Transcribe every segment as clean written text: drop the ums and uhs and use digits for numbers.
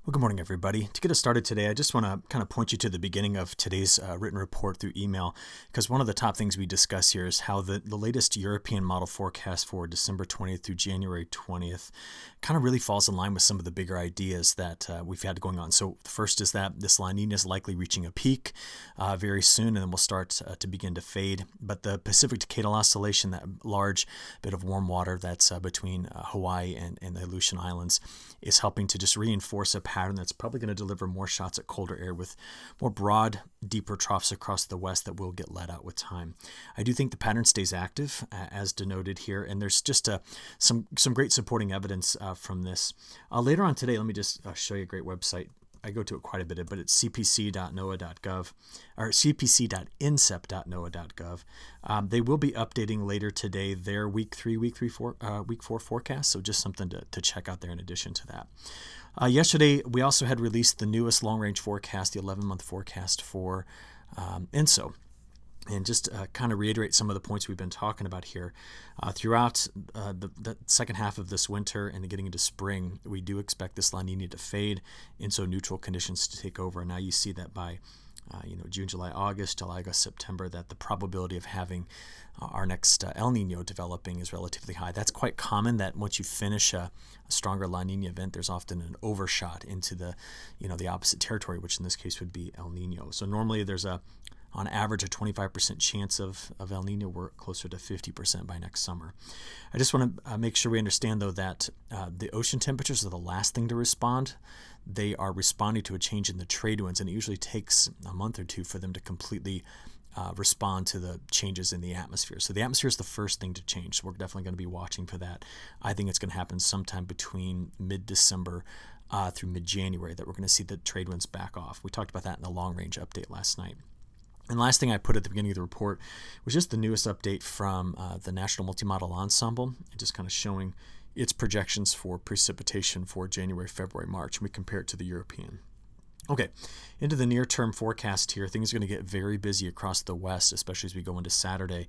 Well, good morning, everybody. To get us started today, I just want to kind of point you to the beginning of today's written report through email, because one of the top things we discuss here is how the latest European model forecast for December 20th through January 20th kind of really falls in line with some of the bigger ideas that we've had going on. So the first is that this La Nina is likely reaching a peak very soon, and then we'll start to begin to fade. But the Pacific Decadal Oscillation, that large bit of warm water that's between Hawaii and the Aleutian Islands, is helping to just reinforce a pattern that's probably going to deliver more shots at colder air with more broad, deeper troughs across the west that will get let out with time. I do think the pattern stays active, as denoted here, and there's just some great supporting evidence from this. Later on today, let me just show you a great website. I go to it quite a bit, but it's cpc.noaa.gov or cpc.ncep.noaa.gov. They will be updating later today their week 4 forecast, so just something to check out there in addition to that. Yesterday, we also had released the newest long-range forecast, the 11-month forecast for ENSO. And just kind of reiterate some of the points we've been talking about here. Throughout the second half of this winter and getting into spring, we do expect this La Nina to fade, and so neutral conditions to take over. And now you see that by June, July, August, September, that the probability of having our next El Nino developing is relatively high. That's quite common, that once you finish a stronger La Nina event, there's often an overshot into the opposite territory, which in this case would be El Nino. So normally there's on average, a 25% chance of El Nino. We're closer to 50% by next summer. I just want to make sure we understand, though, that the ocean temperatures are the last thing to respond. They are responding to a change in the trade winds, and it usually takes a month or two for them to completely respond to the changes in the atmosphere. So the atmosphere is the first thing to change. So we're definitely going to be watching for that. I think it's going to happen sometime between mid-December through mid-January that we're going to see the trade winds back off. We talked about that in the long-range update last night. And last thing I put at the beginning of the report was just the newest update from the National Multi-Model Ensemble, just kind of showing its projections for precipitation for January, February, March, and we compare it to the European. Okay, into the near-term forecast here, things are going to get very busy across the west, especially as we go into Saturday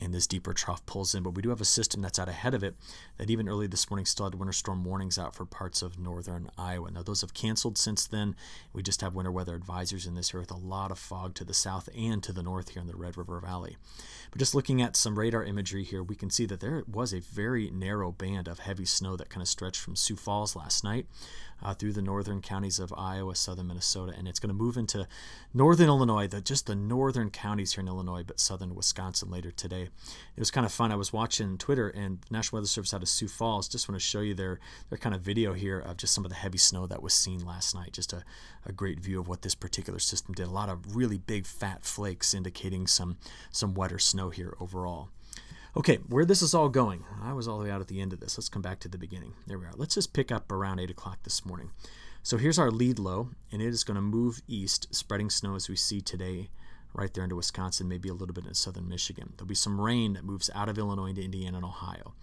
and this deeper trough pulls in. But we do have a system that's out ahead of it that even early this morning still had winter storm warnings out for parts of northern Iowa. Now, those have canceled since then. We just have winter weather advisories in this area with a lot of fog to the south and to the north here in the Red River Valley. But just looking at some radar imagery here, we can see that there was a very narrow band of heavy snow that kind of stretched from Sioux Falls last night through the northern counties of Iowa, southern Minnesota, and it's going to move into northern Illinois, just the northern counties here in Illinois, but southern Wisconsin later today. It was kind of fun. I was watching Twitter, and the National Weather Service out of Sioux Falls. Just want to show you their kind of video here of just some of the heavy snow that was seen last night. Just a great view of what this particular system did. A lot of really big fat flakes indicating some wetter snow here overall. Okay, where this is all going, I was all the way out at the end of this. Let's come back to the beginning. There we are. Let's just pick up around 8 o'clock this morning. So here's our lead low, and it is going to move east, spreading snow as we see today right there into Wisconsin, maybe a little bit in southern Michigan. There'll be some rain that moves out of Illinois into Indiana and Ohio.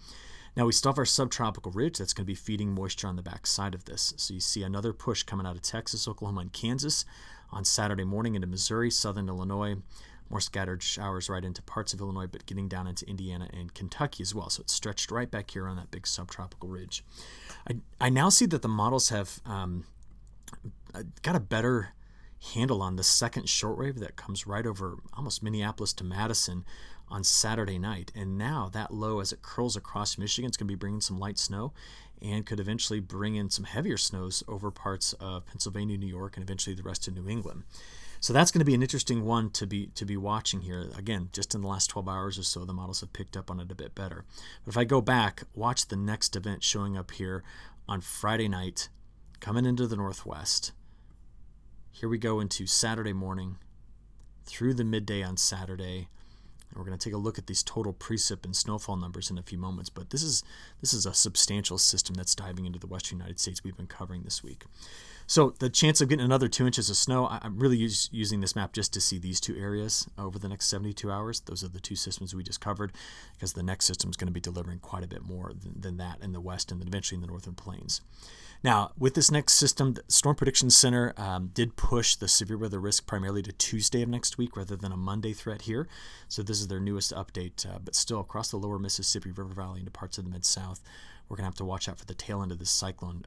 Now we still have our subtropical ridge that's going to be feeding moisture on the back side of this. So you see another push coming out of Texas, Oklahoma, and Kansas on Saturday morning into Missouri, southern Illinois. More scattered showers right into parts of Illinois, but getting down into Indiana and Kentucky as well. So it's stretched right back here on that big subtropical ridge. I now see that the models have got a better handle on the second shortwave that comes right over almost Minneapolis to Madison on Saturday night. And now that low, as it curls across Michigan, is going to be bringing some light snow and could eventually bring in some heavier snows over parts of Pennsylvania, New York, and eventually the rest of New England. So that's going to be an interesting one to be watching here. Again, just in the last 12 hours or so, the models have picked up on it a bit better. But if I go back, watch the next event showing up here on Friday night, coming into the northwest. Here we go into Saturday morning, through the midday on Saturday. And we're going to take a look at these total precip and snowfall numbers in a few moments. But this is a substantial system that's diving into the western United States we've been covering this week. So the chance of getting another 2 inches of snow, I'm really using this map just to see these two areas over the next 72 hours. Those are the two systems we just covered, because the next system is going to be delivering quite a bit more than that in the west and then eventually in the northern plains. Now, with this next system, the Storm Prediction Center did push the severe weather risk primarily to Tuesday of next week rather than a Monday threat here. So this is their newest update, but still across the lower Mississippi River Valley into parts of the Mid-South, we're going to have to watch out for the tail end of this cyclone.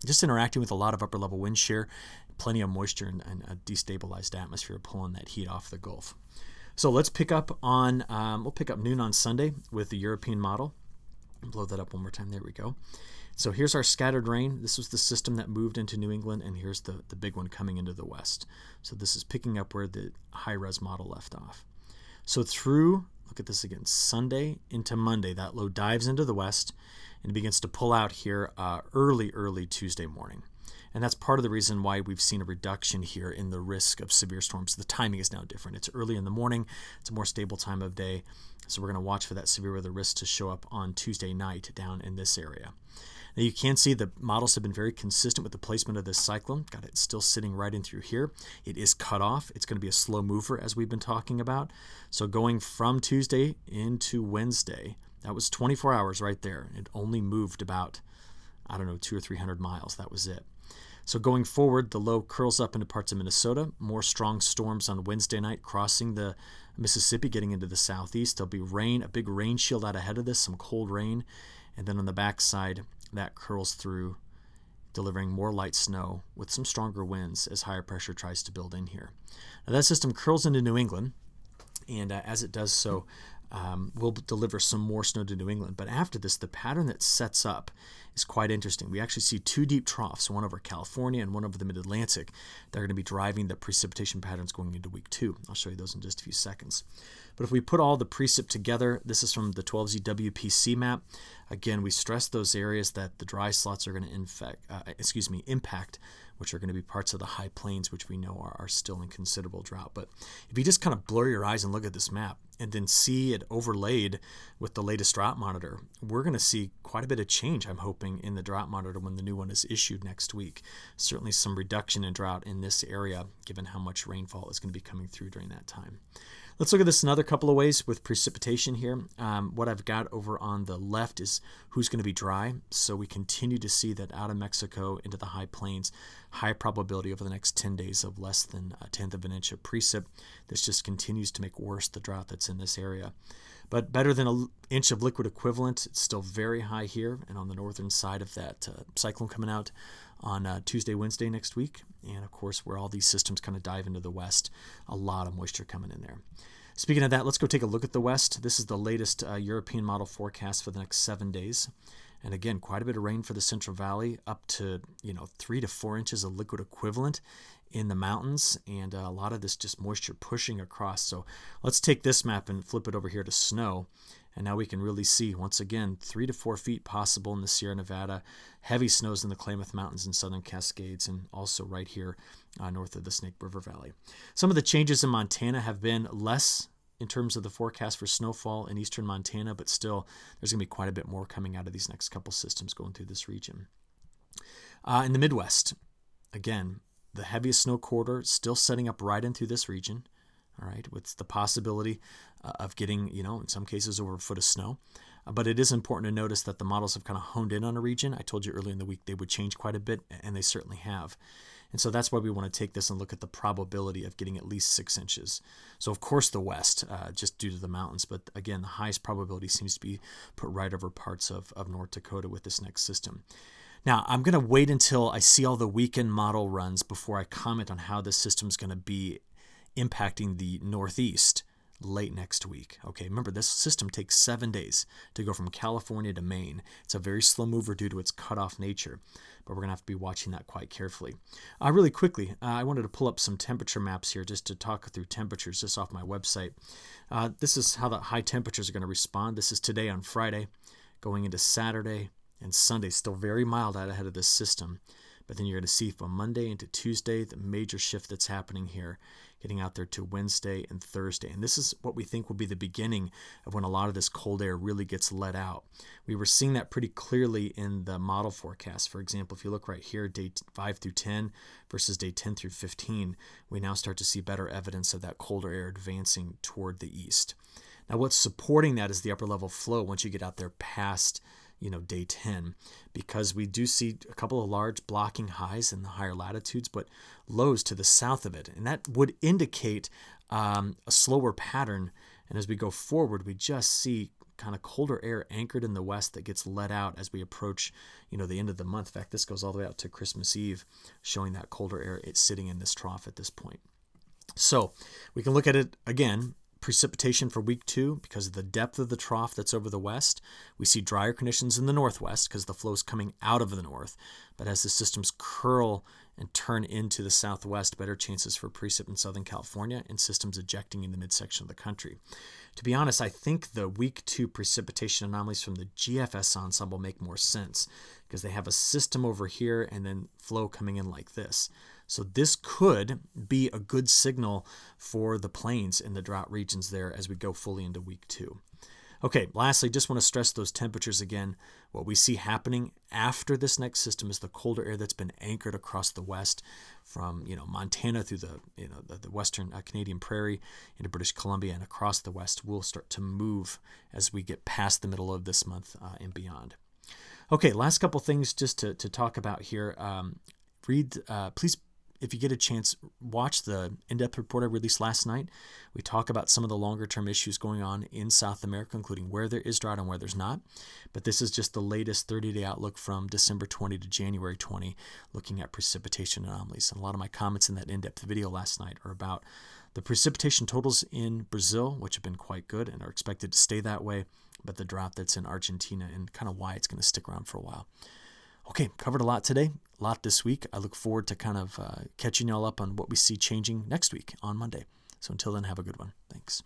Just interacting with a lot of upper level wind shear, plenty of moisture and a destabilized atmosphere pulling that heat off the Gulf. So let's pick up on, we'll pick up noon on Sunday with the European model. Blow that up one more time. There we go. So here's our scattered rain. This was the system that moved into New England, and here's the big one coming into the west. So this is picking up where the high-res model left off. So through, look at this again, Sunday into Monday, that low dives into the west and begins to pull out here early Tuesday morning. And that's part of the reason why we've seen a reduction here in the risk of severe storms. The timing is now different. It's early in the morning. It's a more stable time of day. So we're going to watch for that severe weather risk to show up on Tuesday night down in this area. Now you can see the models have been very consistent with the placement of this cyclone. Got it still sitting right in through here. It is cut off. It's going to be a slow mover as we've been talking about. So going from Tuesday into Wednesday, that was 24 hours right there. It only moved about, I don't know, 200 or 300 miles. That was it. So going forward, the low curls up into parts of Minnesota. More strong storms on Wednesday night crossing the Mississippi, getting into the southeast. There'll be rain, a big rain shield out ahead of this, some cold rain. And then on the backside, that curls through, delivering more light snow with some stronger winds as higher pressure tries to build in here. Now that system curls into New England, and as it does so, will deliver some more snow to New England. But after this, the pattern that sets up is quite interesting. We actually see two deep troughs, one over California and one over the mid-Atlantic. They're going to be driving the precipitation patterns going into week 2. I'll show you those in just a few seconds. But if we put all the precip together, this is from the 12Z WPC map. Again, we stress those areas that the dry slots are going to impact, which are going to be parts of the high plains, which we know are still in considerable drought. But if you just kind of blur your eyes and look at this map and then see it overlaid with the latest drought monitor, we're going to see quite a bit of change, I'm hoping, in the drought monitor when the new one is issued next week. Certainly some reduction in drought in this area, given how much rainfall is going to be coming through during that time. Let's look at this another couple of ways with precipitation here. What I've got over on the left is who's going to be dry. So we continue to see that out of Mexico into the high plains, high probability over the next 10 days of less than 1/10 of an inch of precip. This just continues to make worse the drought that's in this area. But better than an inch of liquid equivalent. It's still very high here and on the northern side of that cyclone coming out on Tuesday, Wednesday next week. And of course, where all these systems kind of dive into the west, a lot of moisture coming in there. Speaking of that, let's go take a look at the west. This is the latest European model forecast for the next 7 days. And again, quite a bit of rain for the Central Valley, up to 3 to 4 inches of liquid equivalent in the mountains, and a lot of this just moisture pushing across. So let's take this map and flip it over here to snow. And now we can really see, once again, 3 to 4 feet possible in the Sierra Nevada, heavy snows in the Klamath Mountains and Southern Cascades, and also right here north of the Snake River Valley. Some of the changes in Montana have been less in terms of the forecast for snowfall in eastern Montana, but still there's going to be quite a bit more coming out of these next couple systems going through this region. In the Midwest, again, the heaviest snow corridor still setting up right in through this region. All right, with the possibility of getting, in some cases over a foot of snow. But it is important to notice that the models have kind of honed in on a region. I told you earlier in the week they would change quite a bit, and they certainly have. And so that's why we want to take this and look at the probability of getting at least 6 inches. So of course the west, just due to the mountains, but again, the highest probability seems to be put right over parts of North Dakota with this next system. Now, I'm going to wait until I see all the weekend model runs before I comment on how this system is going to be impacting the Northeast late next week. Okay, remember this system takes 7 days to go from California to Maine. It's a very slow mover due to its cutoff nature, but we're going to have to be watching that quite carefully. Really quickly, I wanted to pull up some temperature maps here just to talk through temperatures just off my website. This is how the high temperatures are going to respond. This is today on Friday, going into Saturday and Sunday, still very mild out ahead of this system. But then you're going to see from Monday into Tuesday, the major shift that's happening here, getting out there to Wednesday and Thursday. And this is what we think will be the beginning of when a lot of this cold air really gets let out. We were seeing that pretty clearly in the model forecast. For example, if you look right here, day 5 through 10 versus day 10 through 15, we now start to see better evidence of that colder air advancing toward the east. Now, what's supporting that is the upper level flow once you get out there past day 10, because we do see a couple of large blocking highs in the higher latitudes, but lows to the south of it. And that would indicate a slower pattern. And as we go forward, we just see kind of colder air anchored in the west that gets let out as we approach, the end of the month. In fact, this goes all the way out to Christmas Eve, showing that colder air it's sitting in this trough at this point. So we can look at it again. Precipitation for week 2, because of the depth of the trough that's over the west. We see drier conditions in the northwest because the flow is coming out of the north. But as the systems curl and turn into the southwest, better chances for precip in Southern California and systems ejecting in the midsection of the country. To be honest, I think the week 2 precipitation anomalies from the GFS ensemble make more sense because they have a system over here and then flow coming in like this. So this could be a good signal for the plains in the drought regions there as we go fully into week 2. Okay, lastly, just want to stress those temperatures again. What we see happening after this next system is the colder air that's been anchored across the west from Montana through the western Canadian prairie into British Columbia and across the west will start to move as we get past the middle of this month and beyond. Okay, last couple things just to talk about here. Please, if you get a chance, watch the in-depth report I released last night. We talk about some of the longer-term issues going on in South America, including where there is drought and where there's not. But this is just the latest 30-day outlook from December 20 to January 20, looking at precipitation anomalies. And a lot of my comments in that in-depth video last night are about the precipitation totals in Brazil, which have been quite good and are expected to stay that way, but the drought that's in Argentina and kind of why it's going to stick around for a while. Okay, covered a lot today, a lot this week. I look forward to kind of catching y'all up on what we see changing next week on Monday. So until then, have a good one. Thanks.